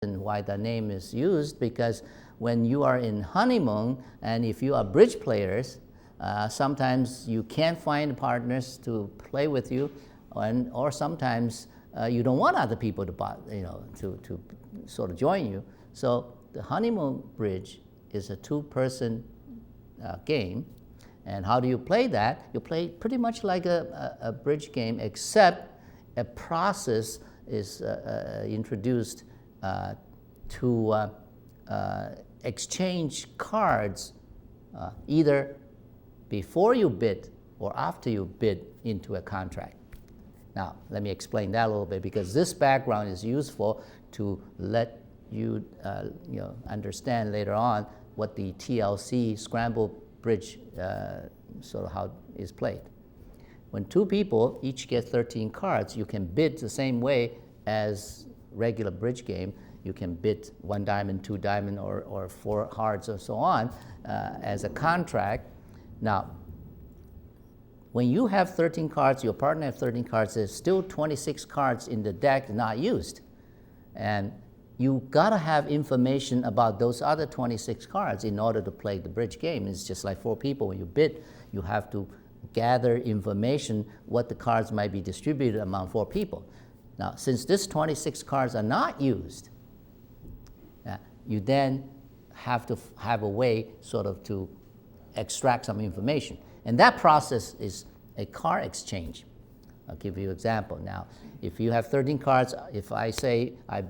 And why the name is used, because when you are in honeymoon and if you are bridge players, sometimes you can't find partners to play with you, or sometimes you don't want other people to sort of join you. So the honeymoon bridge is a two-person game. And how do you play that? You play pretty much like a bridge game, except a process is introduced to exchange cards either before you bid or after you bid into a contract. Now, let me explain that a little bit, because this background is useful to let you, understand later on what the TLC Scramble Bridge sort of how is played. When two people each get 13 cards, you can bid the same way as regular bridge game. You can bid 1 diamond, 2 diamond, or 4 hearts, or so on as a contract. Now, when you have 13 cards, your partner has 13 cards, there's still 26 cards in the deck not used. And you gotta have information about those other 26 cards in order to play the bridge game. It's just like 4 people. When you bid, you have to gather information what the cards might be distributed among 4 people. Now, since these 26 cards are not used, you then have to have a way sort of to extract some information. And that process is a card exchange. I'll give you an example. Now, if you have 13 cards, if I say I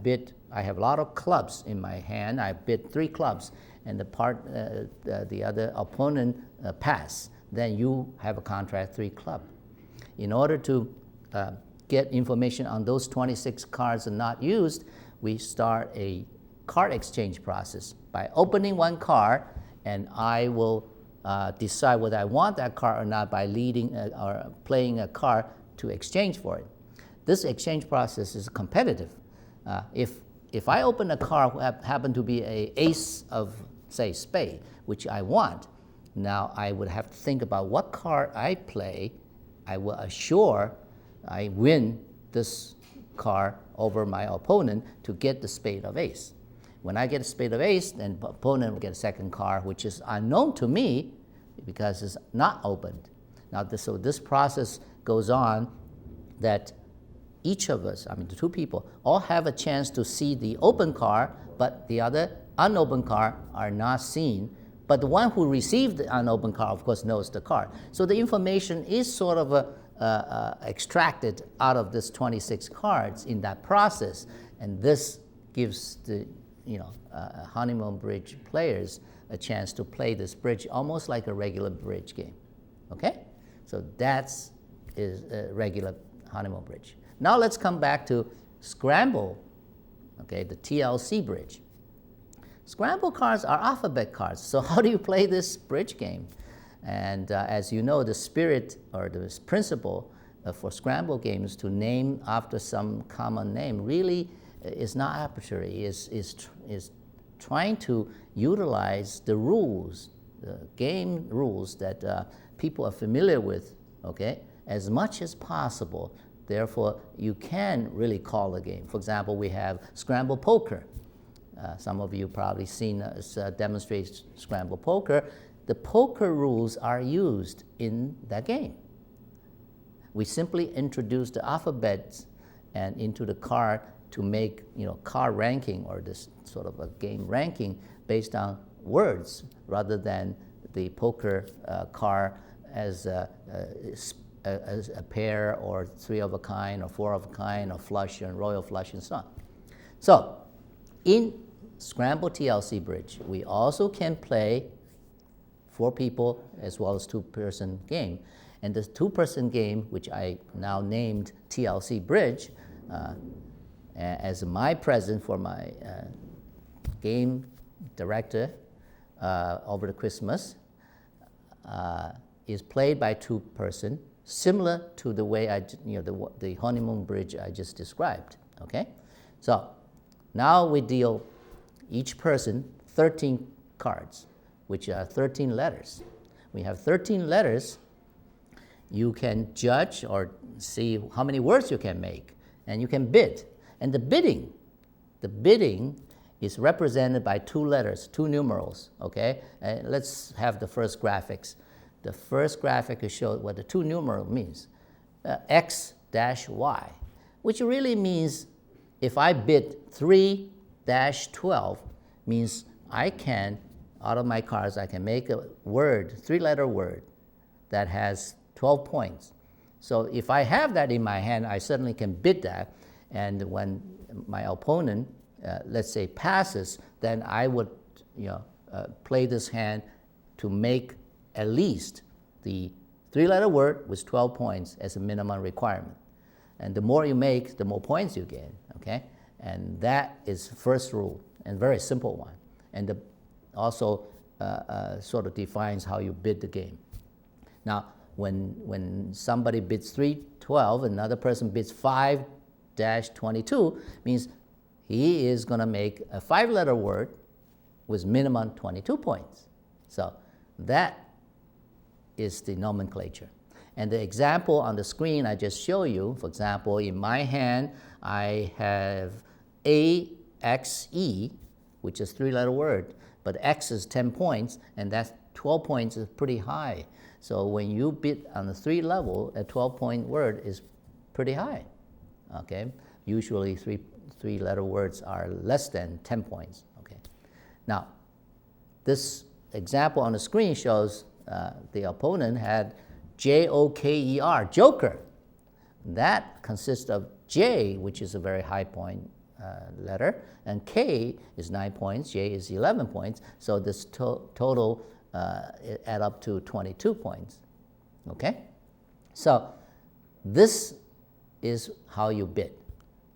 have a lot of clubs in my hand, I bid 3 clubs, and the other opponent pass, then you have a contract 3 club. In order to get information on those 26 cards are not used, we start a card exchange process by opening 1 card, and I will decide whether I want that card or not by leading or playing a card to exchange for it. This exchange process is competitive. If I open a card who happen to be an ace of, say, spade, which I want, now I would have to think about what card I play. I will assure I win this card over my opponent to get the spade of ace. When I get a spade of ace, then the opponent will get a second card, which is unknown to me because it's not opened. Now, so this process goes on that each of us, I mean the 2 people, all have a chance to see the open card, but the other unopened card are not seen. But the one who received the unopened card, of course, knows the card. So the information is sort of extracted out of this 26 cards in that process, and this gives the honeymoon bridge players a chance to play this bridge almost like a regular bridge game. Okay? So that's a regular honeymoon bridge. Now let's come back to Scramble, okay, the TLC bridge. Scramble cards are alphabet cards. So how do you play this bridge game? And as you know, the spirit or the principle for Scramble games to name after some common name really is not arbitrary. Is trying to utilize the rules, the game rules that people are familiar with, okay, as much as possible. Therefore, you can really call a game. For example, we have Scramble Poker. Some of you probably seen us demonstrate Scramble Poker. The poker rules are used in that game. We simply introduce the alphabets and into the card to make card ranking, or this sort of a game ranking based on words rather than the poker card as a pair or 3 of a kind or 4 of a kind or flush and royal flush and so on. So in Scramble TLC Bridge, we also can play 4 people as well as 2-person game. And this 2-person game, which I now named TLC Bridge, as my present for my game director over the Christmas, is played by 2-person, similar to the way the honeymoon bridge I just described. Okay, so now we deal each person 13 cards, which are 13 letters. We have 13 letters. You can judge or see how many words you can make, and you can bid. And the bidding the bidding is represented by two letters, two numerals, okay? And let's have the first graphics. The first graphic will show what the two numeral means, x-y, which really means if I bid 3-12, means I can, out of my cards, I can make a word, three-letter word, that has 12 points. So if I have that in my hand, I certainly can bid that, and when my opponent, let's say, passes, then I would play this hand to make at least the three-letter word with 12 points as a minimum requirement. And the more you make, the more points you get, okay? And that is first rule, and very simple one. And also sort of defines how you bid the game. Now, when somebody bids 3-12, another person bids 5-22, means he is going to make a five-letter word with minimum 22 points. So that is the nomenclature. And the example on the screen I just showed you, for example, in my hand, I have AXE, which is three-letter word, but X is 10 points, and that's 12 points is pretty high. So when you bid on the three level, a 12-point word is pretty high, okay? Usually three-letter words are less than 10 points, okay? Now, this example on the screen shows the opponent had Joker, Joker. That consists of J, which is a very high point letter, and K is 9 points, J is 11 points, so this total add up to 22 points, okay? So this is how you bid.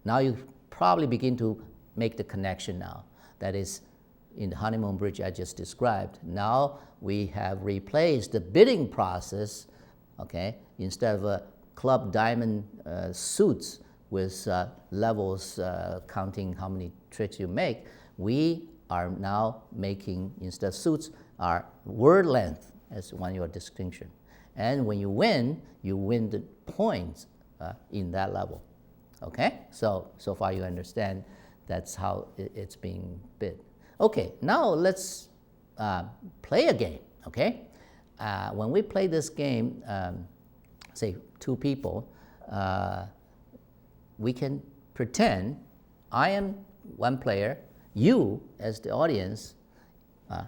Now you probably begin to make the connection now. That is, in the honeymoon bridge I just described, now we have replaced the bidding process, okay, instead of club diamond suits with levels counting how many tricks you make, we are now making, instead of suits, our word length as one of your distinction. And when you win the points in that level. Okay? So far you understand that's how it's being bid. Okay, now let's play a game, okay? When we play this game, say two people, we can pretend I am one player, you as the audience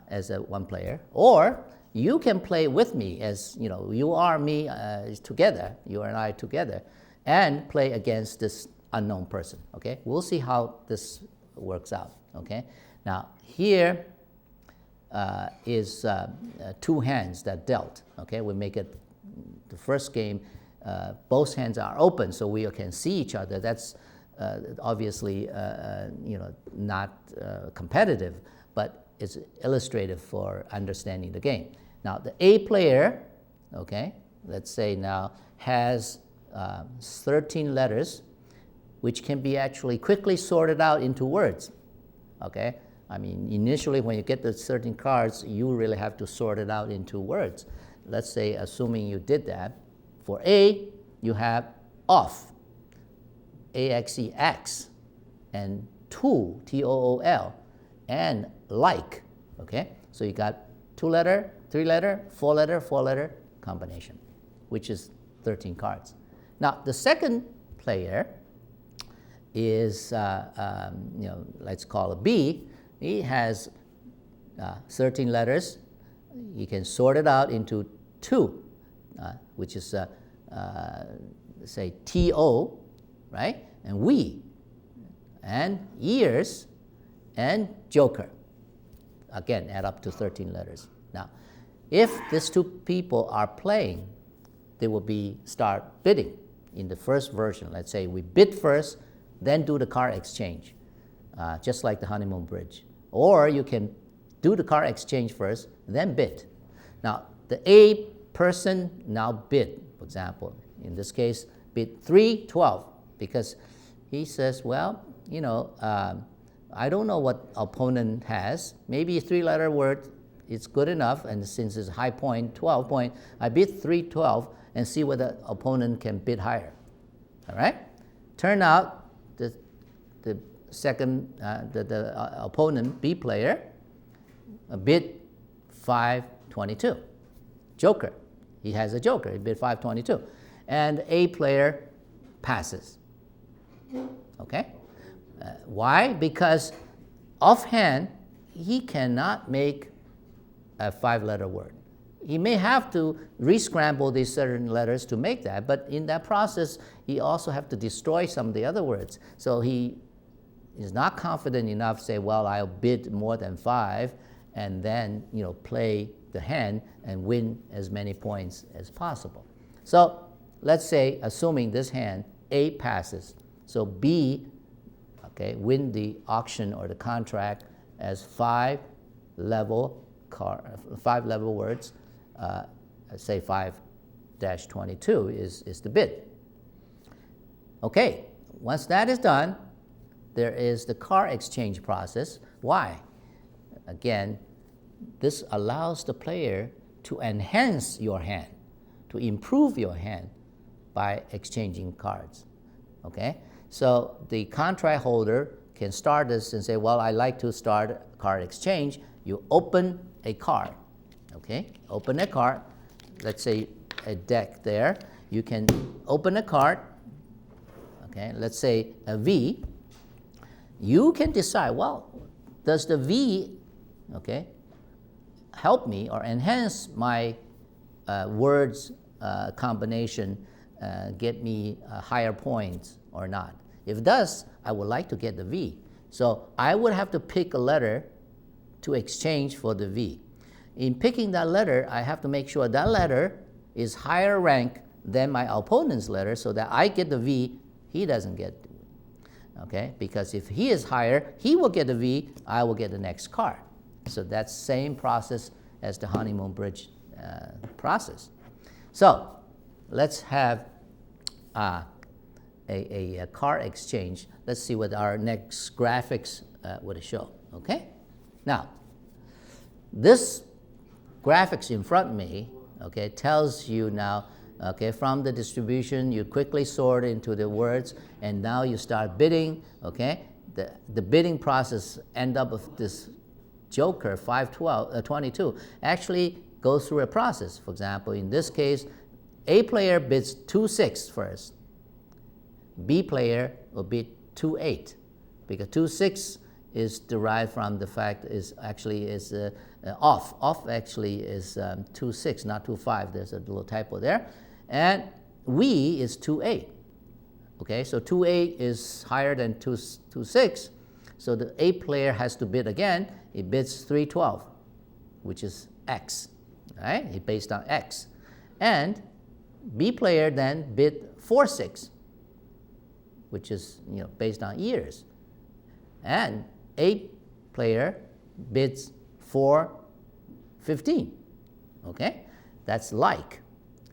as one player, or you can play with me as, you are me together, you and I together, and play against this unknown person, okay? We'll see how this works out, okay? Now, here is two hands that dealt, okay? We make it, the first game, both hands are open so we can see each other. That's obviously, not competitive, but it's illustrative for understanding the game. Now, the A player, okay, let's say now, has 13 letters, which can be actually quickly sorted out into words, okay? I mean, initially when you get the 13 cards, you really have to sort it out into words. Let's say, assuming you did that, for A, you have off, A-X-E, X, and tool, T-O-O-L, and like, okay? So you got two-letter, three-letter, four-letter combination, which is 13 cards. Now, the second player is, let's call it B. He has 13 letters. You can sort it out into two, which is, say, T-O, right? And we, and ears, and joker. Again, add up to 13 letters. Now, if these two people are playing, they will start bidding in the first version. Let's say we bid first, then do the card exchange, just like the honeymoon bridge. Or you can do the card exchange first, then bid. Now, the A person now bid, for example, in this case, bid 3-12, because he says, well, I don't know what opponent has. Maybe a three-letter word is good enough, and since it's high point, 12 point, I bid 3-12 and see whether opponent can bid higher. All right? Turn out the opponent B player bid 522. Joker. He has a joker. He bid 522. And A player passes. Okay? Why? Because offhand, he cannot make a 5-letter word. He may have to re-scramble these certain letters to make that, but in that process, he also have to destroy some of the other words. So he is not confident enough to say, well, I'll bid more than 5, and then play the hand and win as many points as possible. So let's say, assuming this hand, A passes, so B, win the auction or the contract as 5 level words. Say 5-22 is the bid. Okay, once that is done, there is the card exchange process. Why? Again, this allows the player to enhance your hand, to improve your hand by exchanging cards. Okay, so the contract holder can start this and say, well, I like to start a card exchange. You open a card. Okay, open a card. Let's say a deck there. You can open a card. Okay, let's say a V. You can decide, well, does the V, help me or enhance my words combination, get me higher points or not? If it does, I would like to get the V. So I would have to pick a letter to exchange for the V. In picking that letter, I have to make sure that letter is higher rank than my opponent's letter so that I get the V, he doesn't get the V. Okay? Because if he is higher, he will get the V, I will get the next card. So that's the same process as the honeymoon bridge process. So let's have a card exchange. Let's see what our next graphics would show. Okay? Now, this graphics in front of me, tells you now, from the distribution, you quickly sort into the words, and now you start bidding. The bidding process end up with this joker 522 actually goes through a process. For example, in this case, A player bids 2-6 first. B player will bid 2-8 because 2-6 is derived from the fact is off. Off actually is 2-6, not 2-5. There's a little typo there. And we is 2-8. Okay, so 2-8 is higher than 2-6. So the A player has to bid again. He bids 3-12, which is X. Right? He based on X. And B player then bid 4-6, which is based on years. And A player bids 4-15. Okay, that's like.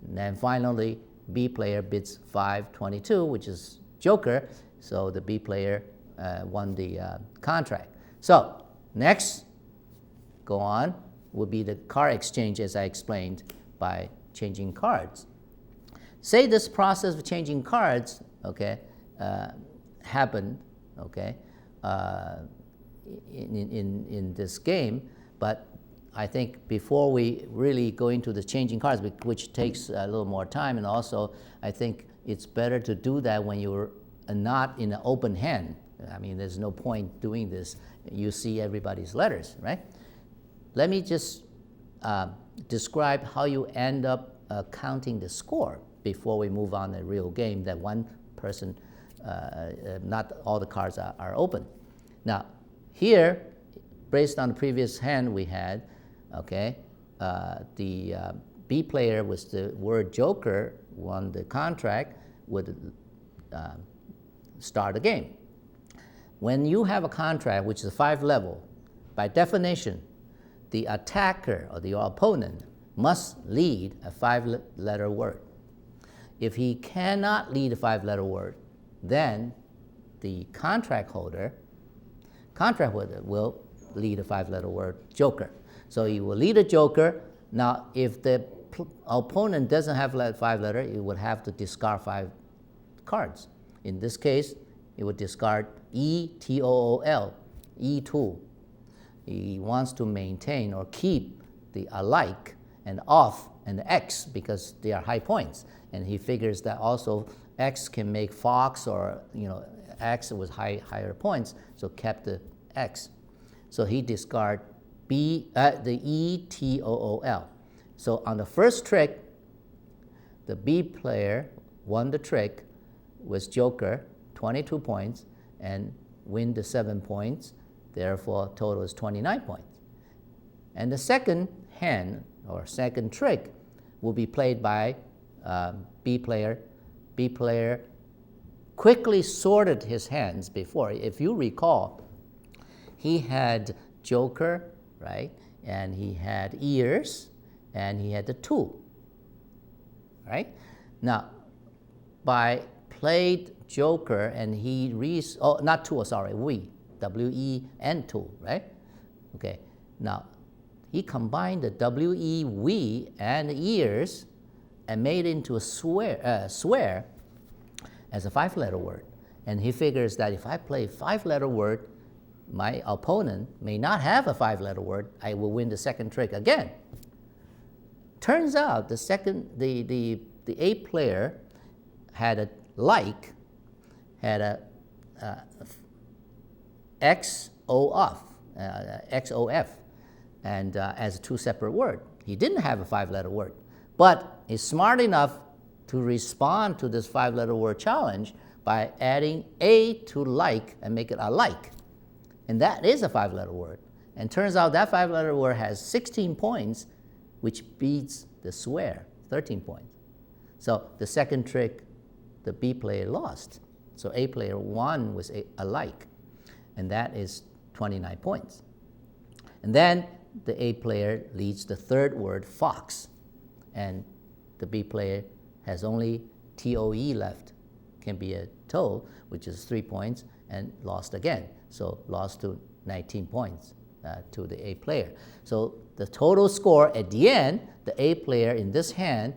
And then finally, B player bids 5-22, which is joker. So the B player won the contract. So next, go on, would be the card exchange as I explained by changing cards. Say this process of changing cards, happened, in this game, but I think before we really go into the changing cards, which takes a little more time, and also I think it's better to do that when you're not in an open hand. I mean, there's no point doing this. You see everybody's letters, right? Let me just describe how you end up counting the score before we move on to the real game that one person, not all the cards are open. Now, here, based on the previous hand we had, the B player with the word joker won the contract, would start the game. When you have a contract which is 5 level, by definition, the attacker or the opponent must lead a 5-letter word. If he cannot lead a 5-letter word, then the contract holder will lead a 5-letter word, joker. So he will lead a joker. Now, if the opponent doesn't have 5-letter, he would have to discard 5 cards. In this case, he would discard E-T-O-O-L, E2. He wants to maintain or keep the alike and off and the X because they are high points. And he figures that also X can make fox or X with higher points, so kept the X. So he discard the E-T-O-O-L. So on the first trick, the B player won the trick with Joker, 22 points, and win the 7 points. Therefore, total is 29 points. And the second hand, or second trick, will be played by B player. B player quickly sorted his hands before. If you recall, he had Joker, right? And he had ears, and he had the 2, right? Now, by played Joker, and he not 2, sorry, W-E-N 2, right? Okay, now he combined the W-E, we, and ears and made it into a swear as a 5-letter word. And he figures that if I play a 5-letter word, my opponent may not have a 5-letter word. I will win the second trick again. Turns out the A player had a like, had a XOF, and as 2 separate words. He didn't have a 5-letter word, but he's smart enough to respond to this 5-letter word challenge by adding A to like and make it alike. And that is a 5-letter word. And turns out that 5-letter word has 16 points, which beats the swear, 13 points. So the second trick, the B player lost. So A player won with alike, and that is 29 points. And then the A player leads the third word, fox, and the B player has only TOE left, can be a toe, which is 3 points, and lost again. So lost to 19 points to the A player. So the total score at the end, the A player in this hand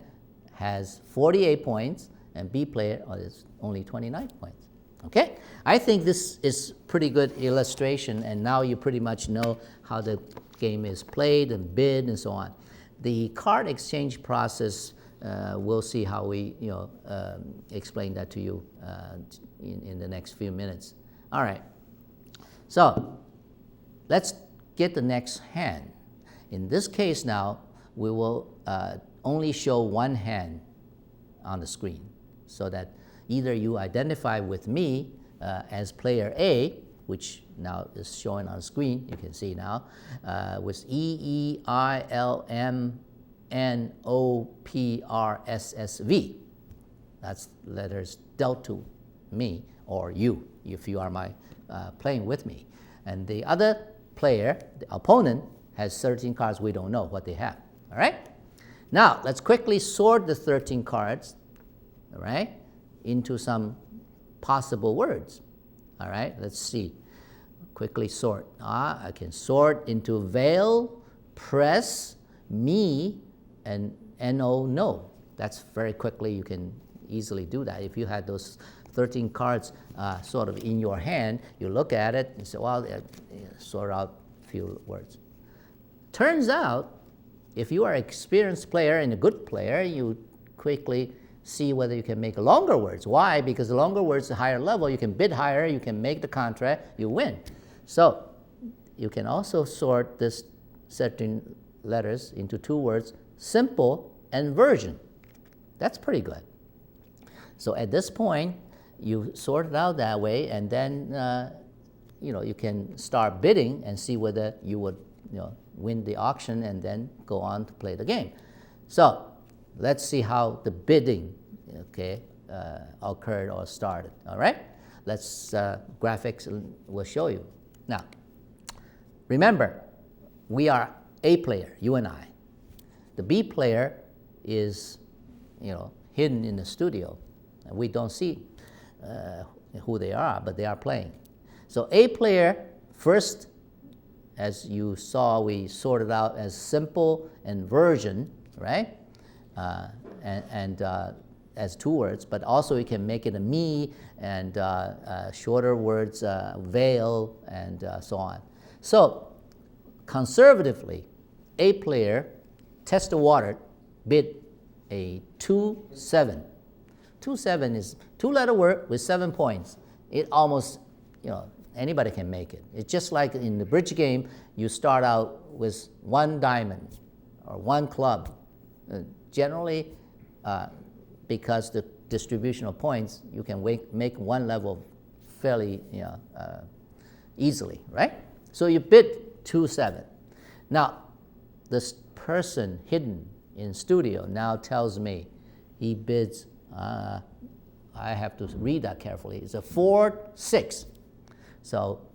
has 48 points, and B player is only 29 points. Okay? I think this is pretty good illustration, and now you pretty much know how the game is played and bid and so on. The card exchange process, we'll see how we explain that to you in the next few minutes. All right. So let's get the next hand. In this case now, we will only show one hand on the screen so that either you identify with me as player A, which now is showing on the screen, you can see now, with EEILMNOPRSSV. That's letters dealt to me or you, if you are playing with me. And the other player, the opponent, has 13 cards. We don't know what they have. All right? Now, let's quickly sort the 13 cards, all right, into some possible words. All right? Let's see. Quickly sort. I can sort into veil, press, me, and no, no. That's very quickly. You can easily do that. If you had those 13 cards sort of in your hand, you look at it and say, well, sort out a few words. Turns out, if you are an experienced player and a good player, you quickly see whether you can make longer words. Why? Because the longer words, the higher level, you can bid higher, you can make the contract, you win. So you can also sort this certain letters into 2 words, simple and version. That's pretty good. So at this point, you sort it out that way, and then you can start bidding and see whether you would win the auction and then go on to play the game. So let's see how the bidding occurred or started. All right? Let's graphics will show you. Now, remember, we are A player, you and I. The B player is hidden in the studio, and we don't see who they are, but they are playing. So A player, first, as you saw, we sorted out as simple and version, right? as 2 words, but also you can make it a me and shorter words, veil, and so on. So conservatively, A player, test the water, bid a 2-7. 2-7 is 2-letter word with 7 points. It almost, anybody can make it. It's just like in the bridge game, you start out with 1 diamond or 1 club. Generally, because the distribution of points, you can make 1 level fairly easily, right? So you bid 2-7. Now, this person hidden in studio now tells me he bids, I have to read that carefully, it's a 4-6. So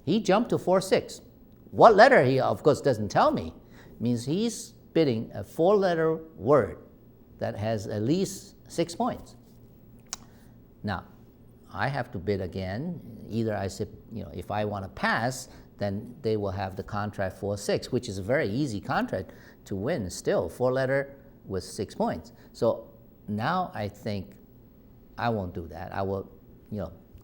he jumped to 4-6. What letter he, of course, doesn't tell me. It means he's bidding a 4-letter word that has at least 6 points. Now, I have to bid again. Either I said, if I want to pass, then they will have the contract 4-6, which is a very easy contract to win still, 4-letter with 6 points. So now I think I won't do that. I will,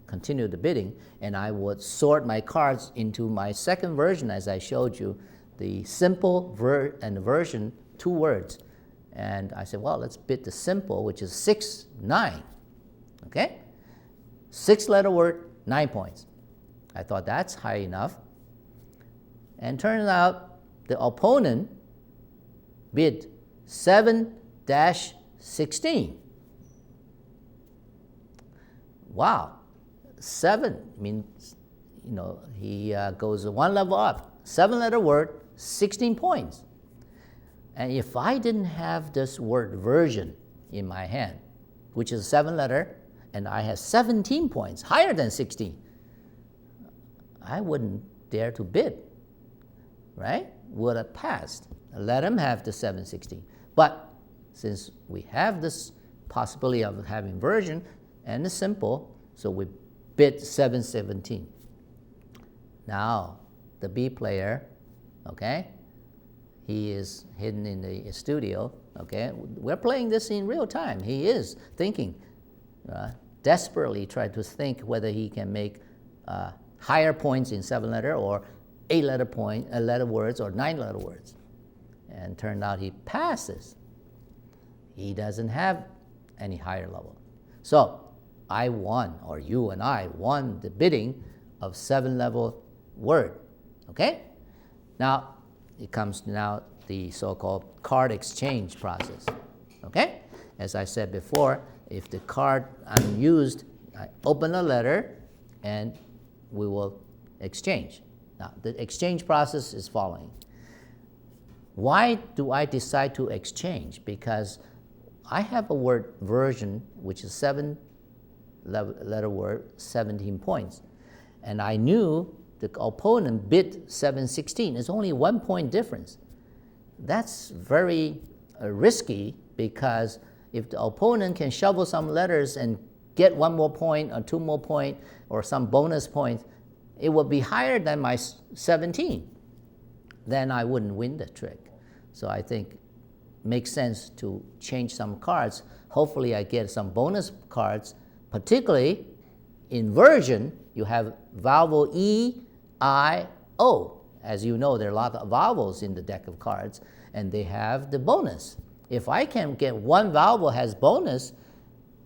continue the bidding, and I would sort my cards into my second version, as I showed you, the simple and version, 2 words. And I said, well, let's bid the simple, which is 6-9, okay? 6-letter word, 9 points. I thought that's high enough. And turns out the opponent bid 7-16. Wow, 7 means, he goes 1 level up. 7-letter word, 16 points. And if I didn't have this word version in my hand, which is 7-letter, and I have 17 points, higher than 16, I wouldn't dare to bid, right? Would have passed. Let him have the 7-16. But since we have this possibility of having version and the simple, so we bid 7-17. Now, the B player, okay, he is hidden in the studio, okay? We're playing this in real time. He is thinking, desperately trying to think whether he can make higher points in 7-letter or 8-letter words or 9-letter words. And turned out he passes. He doesn't have any higher level. So I won, or you and I won the bidding of 7-level word, okay? Now, it comes now the so-called card exchange process, okay? As I said before, if the card unused, I open a letter and we will exchange. Now, the exchange process is following. Why do I decide to exchange? Because I have a word version, which is 7-letter word, 17 points. And I knew the opponent bid 7-16. It's only 1 point difference. That's very risky, because if the opponent can shovel some letters and get 1 more point or 2 more point or some bonus points, it will be higher than my 17. Then I wouldn't win the trick. So I think it makes sense to change some cards. Hopefully I get some bonus cards, particularly in version, you have vowel E, I, O. As you know, there are a lot of vowels in the deck of cards, and they have the bonus. If I can get 1 vowel has bonus,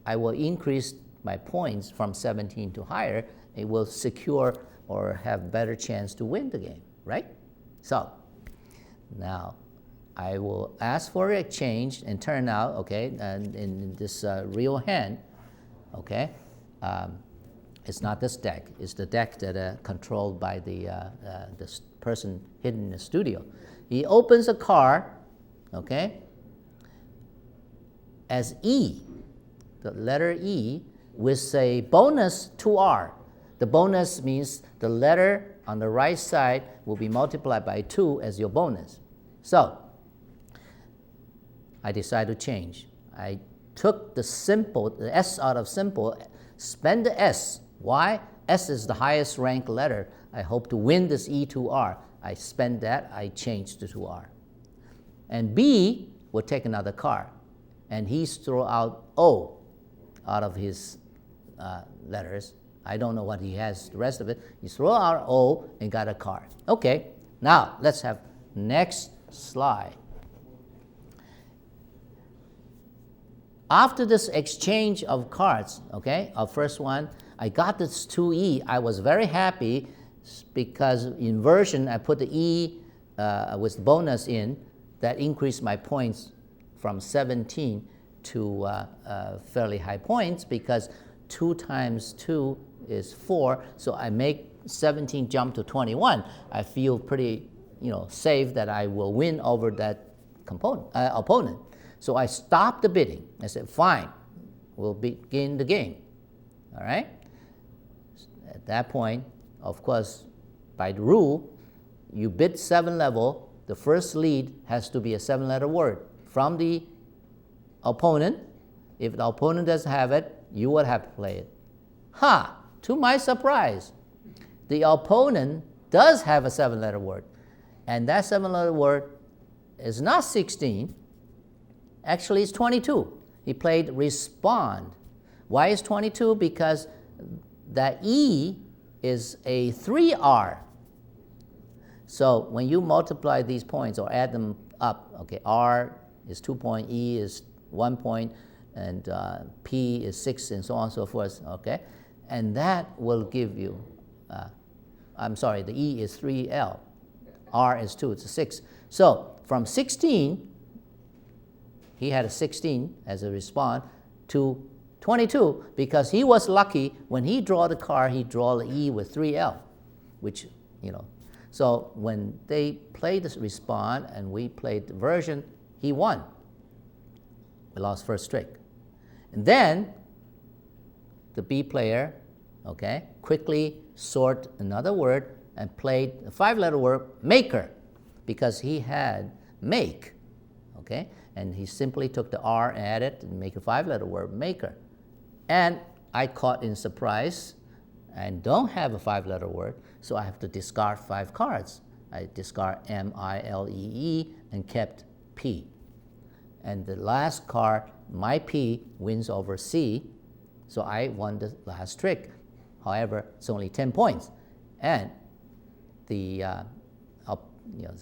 I will increase my points from 17 to higher. It will secure or have better chance to win the game, right? So now I will ask for exchange, and turn out, okay, and in this real hand, okay, it's not this deck. It's the deck that controlled by this person hidden in the studio. He opens a card, okay, as E, the letter E, with a bonus 2R. The bonus means the letter on the right side will be multiplied by 2 as your bonus. So I decided to change. I took the simple, the S out of simple, spend the S. Why? S is the highest ranked letter. I hope to win this E2R. I spend that, I change to 2R. And B will take another card. and he's throw out O out of his letters. I don't know what he has the rest of it. He throw out O and got a card. Okay, now let's have next slide. After this exchange of cards, okay, our first one, I got this 2E. I was very happy because in version I put the E with the bonus in. That increased my points from 17 to fairly high points because 2 times 2 is 4, so I make 17 jump to 21. I feel pretty, safe that I will win over that opponent. So I stopped the bidding. I said, fine, we'll begin the game. All right? At that point, of course, by the rule, you bid 7 level, the first lead has to be a 7-letter word from the opponent. If the opponent doesn't have it, you would have to play it. Ha! To my surprise, the opponent does have a 7-letter word. And that 7-letter word is not 16. Actually, it's 22. He played respond. Why is 22? Because that E is a 3R. So when you multiply these points or add them up, okay, R is 2 point, E is 1 point, and P is 6, and so on and so forth, okay? And that will give you, I'm sorry, the E is 3L, R is 2, it's a 6. So from 16, he had a 16 as a response, to 22, because he was lucky when he draw the card, he draw the E with 3L, which, So when they played this response and we played the version, he won. We lost first trick. And then the B player, okay, quickly sort another word and played a 5-letter word, maker, because he had make, okay? And he simply took the R and added and make a 5-letter word, maker. And I caught in surprise and don't have a 5-letter word, so I have to discard 5 cards. I discard MILEE and kept P. And the last card, my P, wins over C, so I won the last trick. However, it's only 10 points. And the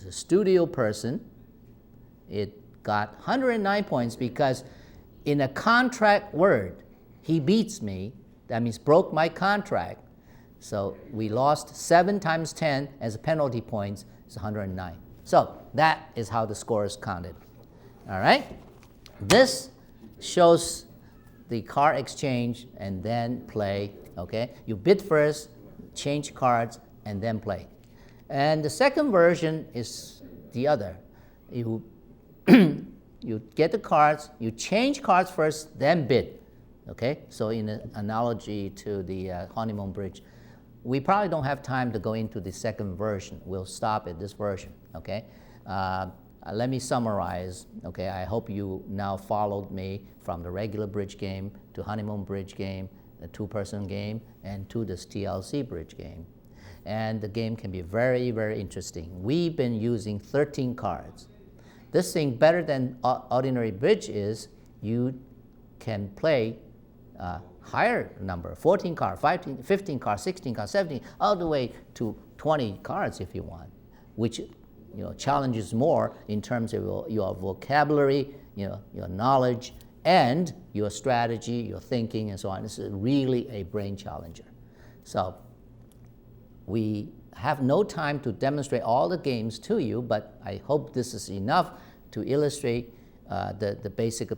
studio person, it got 109 points because in a contract word, he beats me. That means broke my contract. So we lost 7 times 10 as penalty points. It's 109. So that is how the score is counted. All right? This shows the card exchange and then play. Okay? You bid first, change cards, and then play. And the second version is the other. You you get the cards, you change cards first, then bid. Okay? So in an analogy to the honeymoon bridge, we probably don't have time to go into the second version. We'll stop at this version. Okay? Let me summarize. Okay? I hope you now followed me from the regular bridge game to honeymoon bridge game, the 2-person game, and to this TLC bridge game. And the game can be very, very interesting. We've been using 13 cards. This thing better than ordinary bridge is you can play higher number, 14 cards, 15 cards, 16 cards, 17, all the way to 20 cards if you want, which challenges more in terms of your vocabulary, your knowledge, and your strategy, your thinking, and so on. This is really a brain challenger. So we have no time to demonstrate all the games to you, but I hope this is enough to illustrate the basic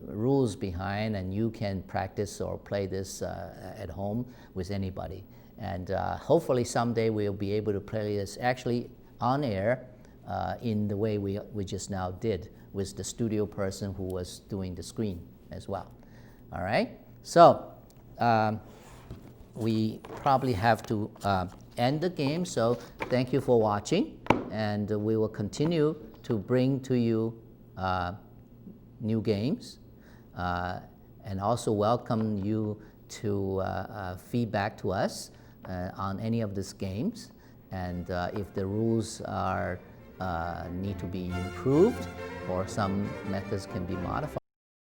rules behind, and you can practice or play this at home with anybody. And hopefully someday we'll be able to play this actually on air in the way we just now did with the studio person who was doing the screen as well. All right? So we probably have to end the game, so thank you for watching, and we will continue to bring to you new games, and also welcome you to feedback to us on any of these games. And if the rules are need to be improved, or some methods can be modified.